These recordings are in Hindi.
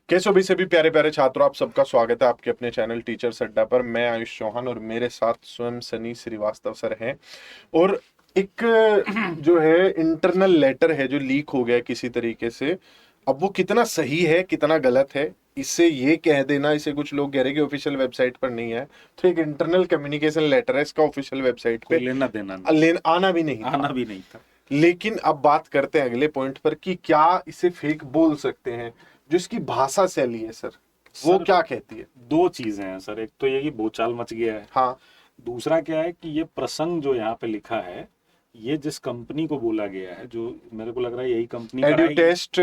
कैसे हो भी सभी प्यारे प्यारे छात्रों, आप सबका स्वागत है आपके अपने चैनल टीचर्स अड्डा पर। मैं आयुष चौहान और मेरे साथ स्वयं सनी श्रीवास्तव सर हैं। और एक जो है इंटरनल लेटर है जो लीक हो गया है किसी तरीके से। अब वो कितना सही है कितना गलत है, इससे ये कह देना, इसे कुछ लोग कह रहे हैं कि ऑफिशियल वेबसाइट पर नहीं है, तो एक इंटरनल कम्युनिकेशन लेटर है, इसका ऑफिशियल वेबसाइट कोई पे लेना देना नहीं, आना भी नहीं था। आना भी नहीं था। लेकिन अब बात करते हैं अगले पॉइंट पर कि क्या इसे फेक बोल सकते हैं। जो इसकी भाषा शैली है सर, वो सर क्या कहती है? दो चीजें हैं सर, एक तो ये कि भूचाल मच गया है। हाँ, दूसरा क्या है कि ये प्रसंग जो यहाँ पे लिखा है, ये जिस कंपनी को बोला गया है, जो मेरे को लग रहा है यही कंपनी कराएगी, एड्यूटेस्ट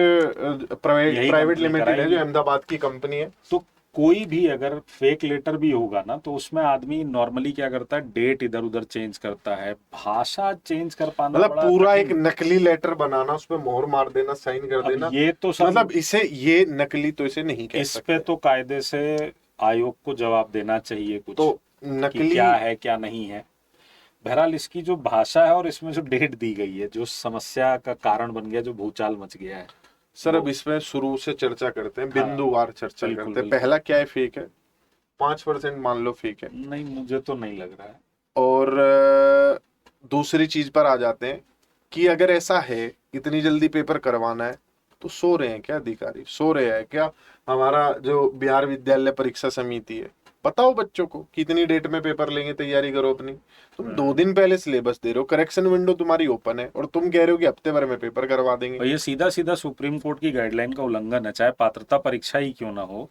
प्राइवेट यही प्राइवेट कंपनी लिमिटेड है, जो कराएगी। अहमदाबाद की कंपनी है। तो कोई भी अगर फेक लेटर भी होगा ना, तो उसमें आदमी नॉर्मली क्या करता है, डेट इधर उधर चेंज करता है, भाषा चेंज कर पाना मतलब बड़ा पूरा एक कठिन। नकली लेटर बनाना, उसमें मोहर मार देना, साइन कर अब देना। ये तो सर, मतलब इसे ये नकली तो इसे नहीं कह इस पे सकते। तो कायदे से आयोग को जवाब देना चाहिए कुछ, तो कि नकली, क्या है क्या नहीं है। बहरहाल इसकी जो भाषा है और इसमें जो डेट दी गई है, जो समस्या का कारण बन गया, जो भूचाल मच गया है सर अब वो। इसमें शुरू से चर्चा करते हैं, हाँ, बिंदुवार चर्चा बिल्कुल करते हैं। बिल्कुल। पहला क्या है, फेक है, 5% मान लो फेक है। नहीं, मुझे तो नहीं लग रहा है। और दूसरी चीज पर आ जाते हैं कि अगर ऐसा है, इतनी जल्दी पेपर करवाना है, तो सो रहे हैं क्या अधिकारी, सो रहे हैं क्या? हमारा जो बिहार विद्यालय परीक्षा समिति है, बताओ बच्चों को कितनी डेट में पेपर लेंगे, तैयारी करो अपनी। तुम 2 दिन पहले सिलेबस दे रहे हो, करेक्शन विंडो तुम्हारी ओपन है, और तुम कह रहे हो कि हफ्ते भर में पेपर करवा देंगे। और ये सीधा सीधा सुप्रीम कोर्ट की गाइडलाइन का उल्लंघन है, चाहे पात्रता परीक्षा ही क्यों ना हो।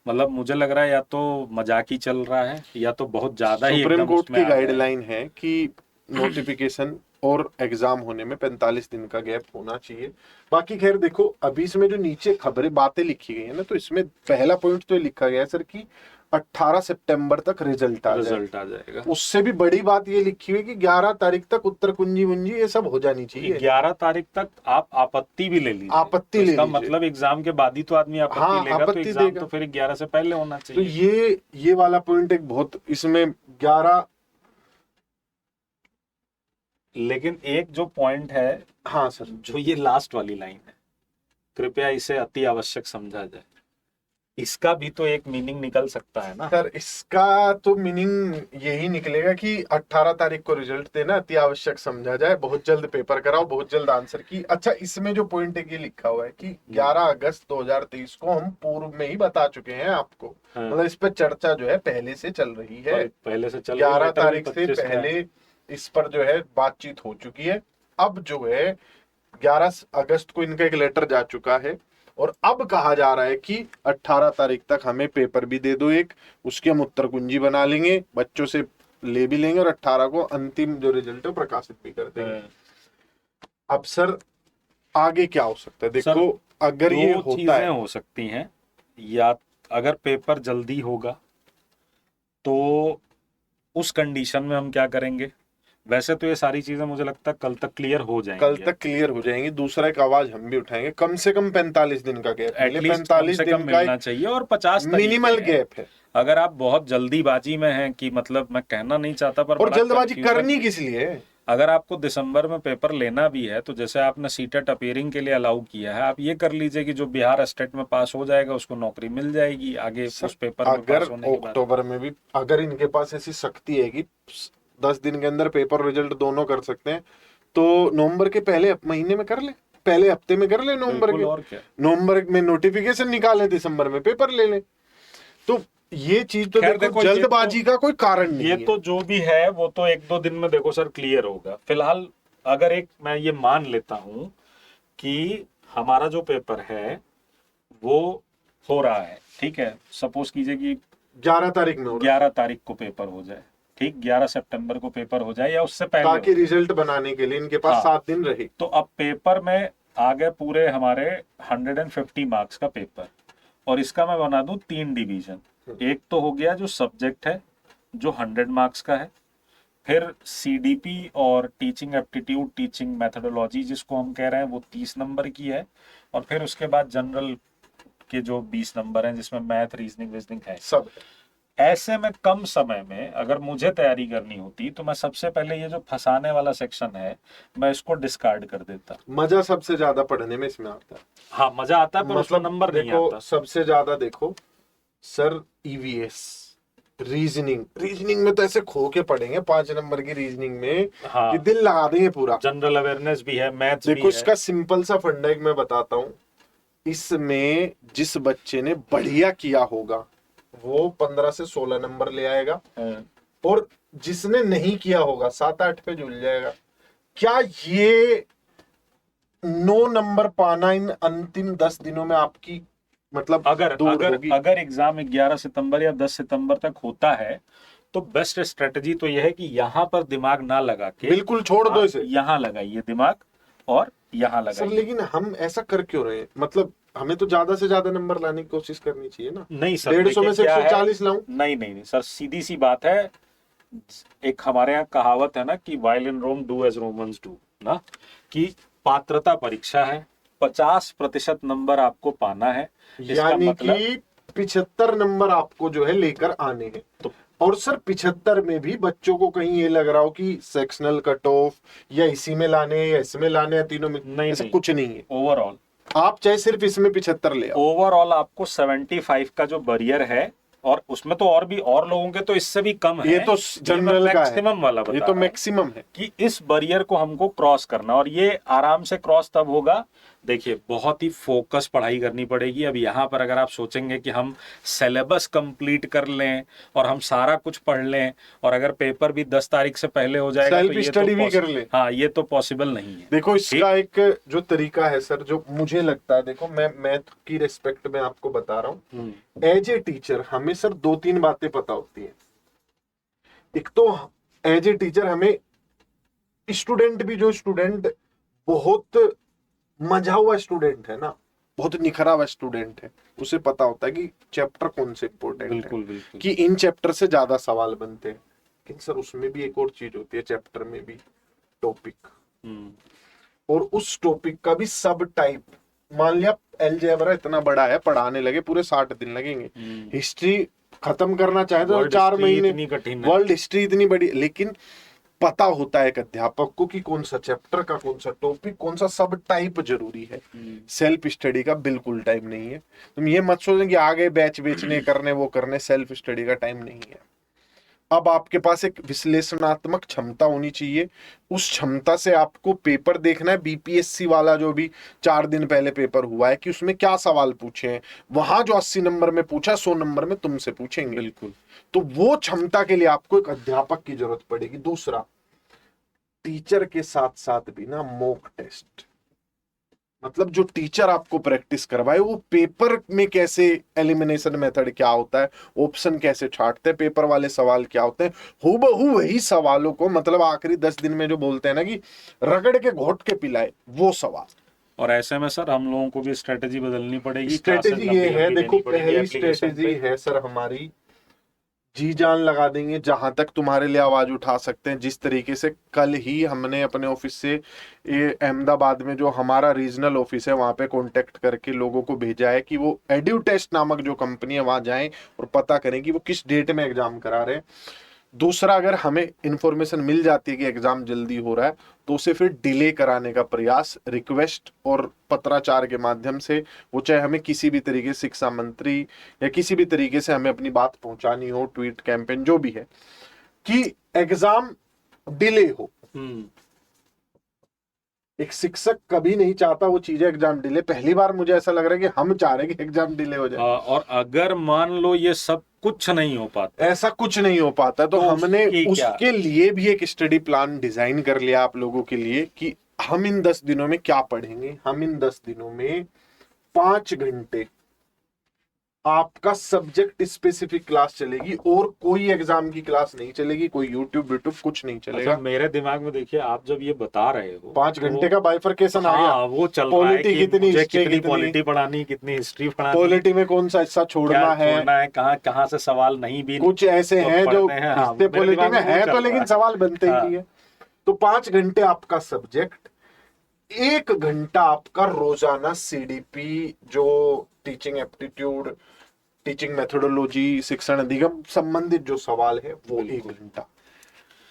मतलब मुझे लग रहा है या तो मजाक ही चल रहा है, या तो बहुत ज्यादा ही सुप्रीम एकदम कोर्ट उसमें की आ गए। गाइडलाइन है कि नोटिफिकेशन और एग्जाम होने में 45 दिन का गैप होना चाहिए। बाकी खैर देखो, अभी इसमें जो नीचे खबरें बातें लिखी गई है ना, तो इसमें पहला पॉइंट तो ये लिखा गया है सर कि 18 सितंबर तक रिजल्ट आ जाए। रिजल्ट आ जाएगा। उससे भी बड़ी बात ये लिखी हुई है कि 11 तारीख तक उत्तर कुंजी वंजी ये सब हो जानी कि चाहिए। 11 तारीख तक आप आपत्ति भी ले लीजिए, तो आपत्ति ले इसका लीजिए। मतलब एग्जाम के बाद ही तो आदमी आपत्ति हाँ, लेगा, तो आपत्ति एग्जाम देगा। तो फिर 11 से पहले होना तो चाहिए। ये वाला पॉइंट एक बहुत इसमें 11। लेकिन एक जो पॉइंट है, हाँ सर। जो ये लास्ट वाली लाइन है, कृपया इसे अति आवश्यक समझा जाए, इसका भी तो एक मीनिंग निकल सकता है ना। सर इसका तो मीनिंग यही निकलेगा कि 18 तारीख को रिजल्ट देना अति आवश्यक समझा जाए, बहुत जल्द पेपर कराओ, बहुत जल्द आंसर की। अच्छा, इसमें जो पॉइंट है ये लिखा हुआ है कि 11 अगस्त 2023 को हम पूर्व में ही बता चुके हैं आपको। हाँ, मतलब इस पर चर्चा जो है पहले से चल रही है। पहले से चल रही, 11 लेटर भी तारीख से 25 का है। पहले इस पर जो है बातचीत हो चुकी है। अब जो है 11 अगस्त को इनका एक लेटर जा चुका है, और अब कहा जा रहा है कि 18 तारीख तक हमें पेपर भी दे दो एक, उसकी हम उत्तर कुंजी बना लेंगे, बच्चों से ले भी लेंगे, और 18 को अंतिम जो रिजल्ट है प्रकाशित भी कर देंगे। हाँ। अब सर आगे क्या हो सकता है, सर, देखो अगर ये दो होता चीजें है। हो सकती हैं। या अगर पेपर जल्दी होगा, तो उस कंडीशन में हम क्या करेंगे। वैसे तो ये सारी चीजें मुझे लगता है कल तक क्लियर हो कल जाएंगी। तक क्लियर हो जाएंगी। दूसरा एक आवाज हम भी उठाएंगे, कम से कम 45 दिन का गैप मिले, एटलीस्ट कम 45 से कम दिन का मिलना एक चाहिए, और 50 तरीके मिनिमल हैं। गैप है। अगर आप बहुत जल्दीबाजी में हैं, कि मतलब मैं कहना नहीं चाहता पर और बड़ा जल्दबाजी कंफ्यूजन। करनी किस लिए है? अगर आपको दिसंबर में पेपर लेना भी है, तो जैसे आपने सीटेट अपीयरिंग के लिए अलाउ किया है, आप ये कर लीजिए कि जो बिहार स्टेट में पास हो जाएगा उसको नौकरी मिल जाएगी आगे सर उस पेपर में अगर पास होने के बाद। अक्टूबर में भी अगर इनके पास ऐसी शक्ति है कि 10 दिन के अंदर पेपर रिजल्ट दोनों कर सकते हैं, तो नवंबर के पहले महीने में कर ले, पहले हफ्ते में कर ले नवंबर बिल्कुल, के। और क्या। नवंबर में नोटिफिकेशन निकाले, दिसंबर में पेपर ले ले। तो ये चीज तो खैर देखो, देखो, जल्दबाजी का कोई कारण नहीं ये है। तो जो भी है वो तो एक दो दिन में देखो सर क्लियर होगा। फिलहाल अगर एक मैं ये मान लेता हूं कि हमारा जो पेपर है वो हो रहा है, ठीक है, सपोज कीजिए कि 11 तारीख में हो रहा है, 11 तारीख को पेपर हो जाए, ठीक, 11 सितंबर को पेपर हो जाए या उससे पहले हो ताकि जाए। रिजल्ट बनाने के लिए इनके पास हाँ, 7 दिन रहे। तो अब पेपर में आ गए पूरे हमारे 150 मार्क्स का पेपर, और इसका मैं बना दूं 3 डिवीजन। एक तो हो गया जो सब्जेक्ट है, जो 100 मार्क्स का है। फिर सीडीपी और टीचिंग एप्टीट्यूड, टीचिंग मेथोडोलॉजी जिसको हम कह रहे हैं, वो 30 नंबर की है। और फिर उसके बाद जनरल के जो 20 नंबर हैं, जिसमें मैथ, रीजनिंग वीजनिंग है। सब ऐसे में कम समय में अगर मुझे तैयारी करनी होती तो मैं सबसे पहले ये जो फंसाने वाला सेक्शन है मैं इसको डिस्कार्ड कर देता। मजा सबसे ज्यादा पढ़ने में इसमें आता है। हाँ मजा आता है पर उसमें नंबर नहीं देखो आता। सबसे ज्यादा देखो सर, ईवीएस, रीजनिंग में तो ऐसे खो के पढ़ेंगे 5 नंबर की रीजनिंग में हाँ कि दिल लगा देंगे पूरा। जनरल अवेयरनेस भी है, मैथ्स भी देखो है। इसका सिंपल सा फंडा एक मैं बताता हूँ। इसमें जिस बच्चे ने बढ़िया किया होगा वो 15 से 16 नंबर ले आएगा, हाँ, और जिसने नहीं किया होगा 7-8 पे झूल जाएगा। क्या ये 9 नंबर पाना इन अंतिम 10 दिनों में आपकी मतलब अगर दूर अगर होगी? अगर एग्जाम 11 सितंबर या 10 सितंबर तक होता है तो बेस्ट स्ट्रेटजी तो यह है कि यहाँ पर दिमाग ना लगा के बिल्कुल छोड़ दो आप इसे। यहाँ लगाइए दिमाग और यहाँ सर लगाइए। लेकिन हम ऐसा कर क्यों रहे हैं? मतलब हमें तो ज्यादा से ज्यादा नंबर लाने की कोशिश करनी चाहिए ना। नहीं सर 150 में से देखिए क्या है, 140 लाऊं? नहीं सर सीधी सी बात है। एक हमारे यहाँ कहावत है ना कि while in Rome do as Romans do ना, कि पात्रता परीक्षा है, 50% नंबर आपको पाना है। इसका यानी मतलब कि 75 नंबर आपको जो है लेकर आने हैं। तो और सर 75 में भी बच्चों को कहीं ये लग रहा हो कि सेक्शनल कट ऑफ या इसी में लाने हैं या इसमें लाने हैं, तीनों में, नहीं ऐसा नहीं कुछ नहीं है। ओवरऑल आप चाहे सिर्फ इसमें 75 ले आओ। ओवरऑल आपको 75 का जो बैरियर है, और उसमें तो और भी और लोगों के तो इससे भी कम है। ये तो जनरल का है, मैक्सिमम वाला बता ये तो रहा हूं मैक्सिमम है। कि इस बैरियर को हमको क्रॉस करना, और ये आराम से क्रॉस तब होगा। देखिए बहुत ही फोकस पढ़ाई करनी पड़ेगी। अब यहाँ पर अगर आप सोचेंगे कि हम सिलेबस कंप्लीट कर लें और हम सारा कुछ पढ़ लें और अगर पेपर भी 10 तारीख से पहले हो जाएगा तो सेल्फ ये स्टडी तो भी कर ले। हाँ ये तो पॉसिबल नहीं है। देखो इसका एक जो तरीका है सर, जो मुझे लगता है, देखो मैं मैथ की रिस्पेक्ट में आपको बता रहा हूँ। एज ए टीचर हमें सर 2-3 बातें पता होती है। एक तो एज ए टीचर हमें स्टूडेंट भी, जो स्टूडेंट बहुत मजा हुआ स्टूडेंट है ना, बहुत निखरा हुआ स्टूडेंट है, उसे पता होता है कि चैप्टर कौन से इंपॉर्टेंट है, बिल्कुल बिल्कुल कि इन चैप्टर से ज्यादा सवाल बनते हैं। लेकिन सर उसमें भी एक और चीज होती है, चैप्टर में भी टॉपिक, और उस टॉपिक का भी सब टाइप। मान लिया अलजेब्रा इतना बड़ा है, पढ़ाने लगे पूरे 60 दिन लगेंगे। हिस्ट्री खत्म करना चाहे तो 4 महीने। इतनी कठिन है। वर्ल्ड हिस्ट्री इतनी बड़ी, लेकिन पता होता है एक अध्यापक को कि कौन सा चैप्टर का कौन सा टॉपिक, कौन सा सब टाइप जरूरी है। सेल्फ स्टडी का बिल्कुल टाइम नहीं है। तुम ये मत सोचो कि आगे बैच बेचने करने वो करने, सेल्फ स्टडी का टाइम नहीं है। अब आपके पास एक विश्लेषणात्मक क्षमता होनी चाहिए। उस क्षमता से आपको पेपर देखना है, बीपीएससी वाला जो भी 4 दिन पहले पेपर हुआ है, कि उसमें क्या सवाल पूछे हैं। वहां जो 80 नंबर में पूछा 100 नंबर में तुमसे पूछेंगे। बिल्कुल। तो वो क्षमता के लिए आपको एक अध्यापक की जरूरत पड़ेगी। दूसरा, टीचर के साथ साथ भी ना मॉक टेस्ट, मतलब जो टीचर आपको प्रैक्टिस करवाए वो पेपर में कैसे एलिमिनेशन मेथड क्या होता है, ऑप्शन कैसे छांटते हैं, पेपर वाले सवाल क्या होते हैं, हूबहू वही सवालों को, मतलब आखिरी 10 दिन में जो बोलते हैं ना कि रगड़ के घोट के पिलाए, वो सवाल। और ऐसे में सर हम लोगों को भी स्ट्रेटेजी बदलनी पड़ेगी। स्ट्रेटेजी ये है, देखो पहली स्ट्रेटेजी है सर हमारी, जी जान लगा देंगे जहां तक तुम्हारे लिए आवाज उठा सकते हैं। जिस तरीके से कल ही हमने अपने ऑफिस से अहमदाबाद में जो हमारा रीजनल ऑफिस है वहां पे कांटेक्ट करके लोगों को भेजा है कि वो एड्यूटेस्ट नामक जो कंपनी है वहां जाएं और पता करें कि वो किस डेट में एग्जाम करा रहे हैं। दूसरा, अगर हमें इंफॉर्मेशन मिल जाती है कि एग्जाम जल्दी हो रहा है तो उसे फिर डिले कराने का प्रयास रिक्वेस्ट और पत्राचार के माध्यम से, वो चाहे हमें किसी भी तरीके से शिक्षा मंत्री या किसी भी तरीके से हमें अपनी बात पहुंचानी हो, ट्वीट कैंपेन जो भी है, कि एग्जाम डिले हो। एक शिक्षक कभी नहीं चाहता वो चीजें एग्जाम डिले। पहली बार मुझे ऐसा लग रहा है कि हम चाह रहे हैं कि एग्जाम डिले हो जाए। और अगर मान लो ये सब कुछ नहीं हो पाता, ऐसा कुछ नहीं हो पाता, तो हमने उसके लिए भी एक स्टडी प्लान डिजाइन कर लिया आप लोगों के लिए कि हम इन 10 दिनों में क्या पढ़ेंगे। हम इन 10 दिनों में 5 घंटे आपका सब्जेक्ट स्पेसिफिक क्लास चलेगी, और कोई एग्जाम की क्लास नहीं चलेगी, कोई यूट्यूब कुछ नहीं चलेगा। अच्छा, मेरे दिमाग में देखिए आप जब ये बता रहे हो 5 घंटे का बाइफरकेशन आ गया। वो चल रहा है कि कितनी मुझे हिस्ट्री, कितनी पॉलिटी पढ़ानी, कितनी हिस्ट्री पढ़ानी, पॉलिटी में कौन सा हिस्सा छोड़ना है, कहाँ कहाँ से सवाल नहीं भी, कुछ ऐसे हैं जो हिस्से पॉलिटी में है तो लेकिन सवाल बनते ही नहीं है। तो 5 घंटे आपका सब्जेक्ट, 1 घंटा आपका रोजाना सीडीपी, जो टीचिंग एप्टीट्यूड टीचिंग मेथोडोलॉजी, शिक्षण अधिगम संबंधित जो सवाल है वो 1 घंटा,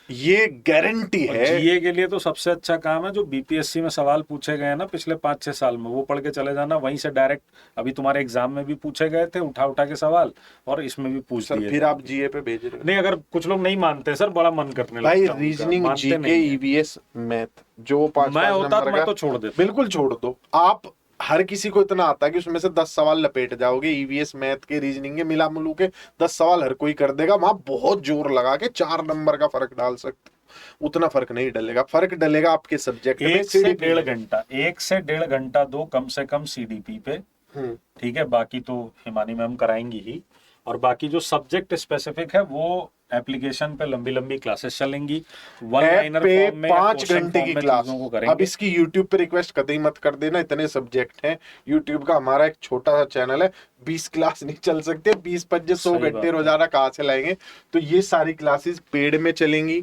ये गारंटी है। जीए के लिए तो सबसे अच्छा काम है जो बीपीएससी में सवाल पूछे गए हैं ना पिछले 5-6 साल में, वो पढ़ के चले जाना, वहीं से डायरेक्ट अभी तुम्हारे एग्जाम में भी पूछे गए थे, उठा उठा के सवाल, और इसमें भी पूछ सर दिए फिर जाएंगे। आप जीए पे भेज रहे हो नहीं, अगर कुछ लोग नहीं मानते सर, बड़ा मन करने भाई, लगता है उनका, रीजनिंग, मानते जीके, नहीं हैं। ईवीएस, मैथ, जो 5 मैं होता नंबर तो मैं का, तो छोड़ देता। बिल्कुल छोड़ दो। आप हर किसी को इतना आता है कि उसमें से 10 सवाल लपेट जाओगे, ईवीएस, मैथ के, रीजनिंग के, मिला मिलू के 10 सवाल हर कोई कर देगा। वहां बहुत जोर लगा के 4 नंबर का फर्क डाल सकते हो, उतना फर्क नहीं डलेगा। फर्क डलेगा आपके सब्जेक्ट में, 1 से CDP 1.5 में। घंटा, 1 से 1.5 घंटा दो कम से कम सीडीपी पे, ठीक है। बाकी तो हिमानी मैम कराएंगी ही, और बाकी जो सब्जेक्ट स्पेसिफिक है वो एप्लीकेशन पे लंबी लंबी क्लासेस चलेंगी, वन ऐप लाइनर पे फॉर्म में या 5 क्वेश्चन घंटे फॉर्म की में क्लास। चीजों को अब करेंगे। इसकी यूट्यूब पे रिक्वेस्ट कतई मत कर देना, इतने सब्जेक्ट हैं। यूट्यूब का हमारा एक छोटा सा चैनल है, 20 क्लास नहीं चल सकते, 20-25 100 सही बात घंटे है। रोजाना कहाँ से लाएंगे। तो ये सारी क्लासेस पेड में चलेंगी।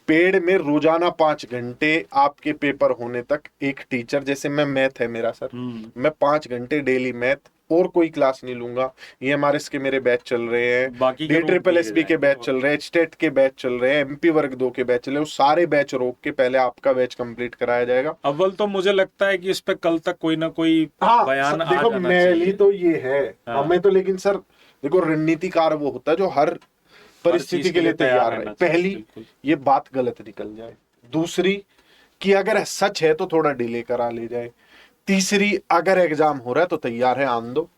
पेड में रोजाना 5 घंटे आपके पेपर होने तक एक टीचर, जैसे मैं, मैथ है मेरा सर, मैं 5 घंटे डेली मैथ, और कोई क्लास नहीं लूंगा। ये हमारे इसके मेरे बैच चल रहे हैं, बाकी के रोक ट्रिपल दिए एसबी के जाएंगे। बैच चल रहे हैं, स्टेट के बैच चल रहे हैं, एमपी वर्ग 2 के बैच चल रहे हैं। वो सारे बैच रोक के पहले आपका बैच कंप्लीट कराया जाएगा। अव्वल तो मुझे लगता है कि इस पे कल तक कोई ना कोई हाँ बयान आ देखो, जाना मैली चाहिए। तो ये है हाँ। हमें तो, लेकिन सर देखो, रणनीतिकार वो होता है जो हर परिस्थिति चीज के लिए तैयार रहना है। चाहिए, पहली, बिल्कुल। ये बात गलत निकल जाए। दूसरी, कि अगर सच है तो थोड़ा डिले करा ले जाए। तीसरी, अगर एग्जाम हो रहा है तो तैयार है, आंदो।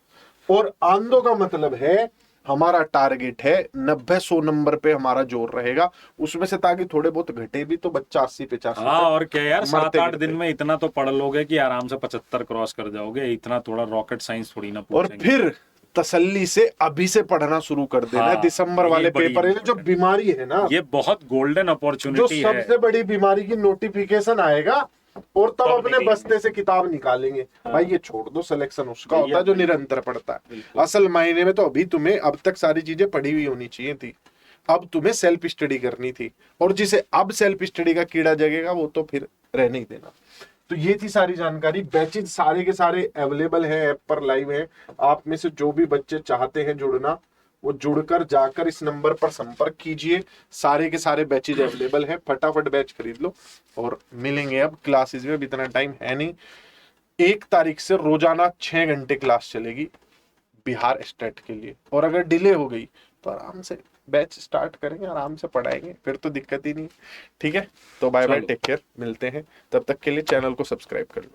और आंदो का मतलब है हमारा टारगेट है 90-100 नंबर पे हमारा जोर रहेगा उसमें से, ताकि थोड़े बहुत घटे भी तो बच्चा 80-85 हाँ, और क्या यार, मरते 7-8 गिरते। दिन में इतना तो पढ़ लोगे कि आराम से 75 क्रॉस कर जाओगे। इतना थोड़ा रॉकेट साइंस थोड़ी ना और पूछेंगे। फिर तसल्ली से अभी से पढ़ना शुरू कर देना। हाँ, दिसंबर ये वाले बड़ी पेपर है, जो important बीमारी है ना, ये बहुत गोल्डन जो अपॉर्चुनिटी है। सबसे बड़ी बीमारी की नोटिफिकेशन आएगा, और तब अपने निकलेंगे। बस्ते से किताब निकालेंगे। भाई ये छोड़ दो, सिलेक्शन उसका होता है जो निरंतर पढ़ता है। बिल्कुल। असल मायने में तो अभी तुम्हें अब तक सारी चीजें पढ़ी हुई होनी चाहिए थी, अब तुम्हें सेल्फ स्टडी करनी थी। और जिसे अब सेल्फ स्टडी का कीड़ा जगेगा वो तो फिर रहने ही देना। तो ये थी सारी जानकारी। बैचेज सारे के सारे अवेलेबल है, ऐप पर लाइव है। आप में से जो भी बच्चे चाहते हैं जुड़ना, वो जुड़कर जाकर इस नंबर पर संपर्क कीजिए। सारे के सारे बैचेज अवेलेबल है, फटाफट बैच खरीद लो और मिलेंगे। अब क्लासेस में भी इतना टाइम है नहीं। 1 तारीख से रोजाना 6 घंटे क्लास चलेगी बिहार स्टेट के लिए, और अगर डिले हो गई तो आराम से बैच स्टार्ट करेंगे, आराम से पढ़ाएंगे, फिर तो दिक्कत ही नहीं। ठीक है, तो बाय बाय, टेक केयर, मिलते हैं। तब तक के लिए चैनल को सब्सक्राइब कर लो।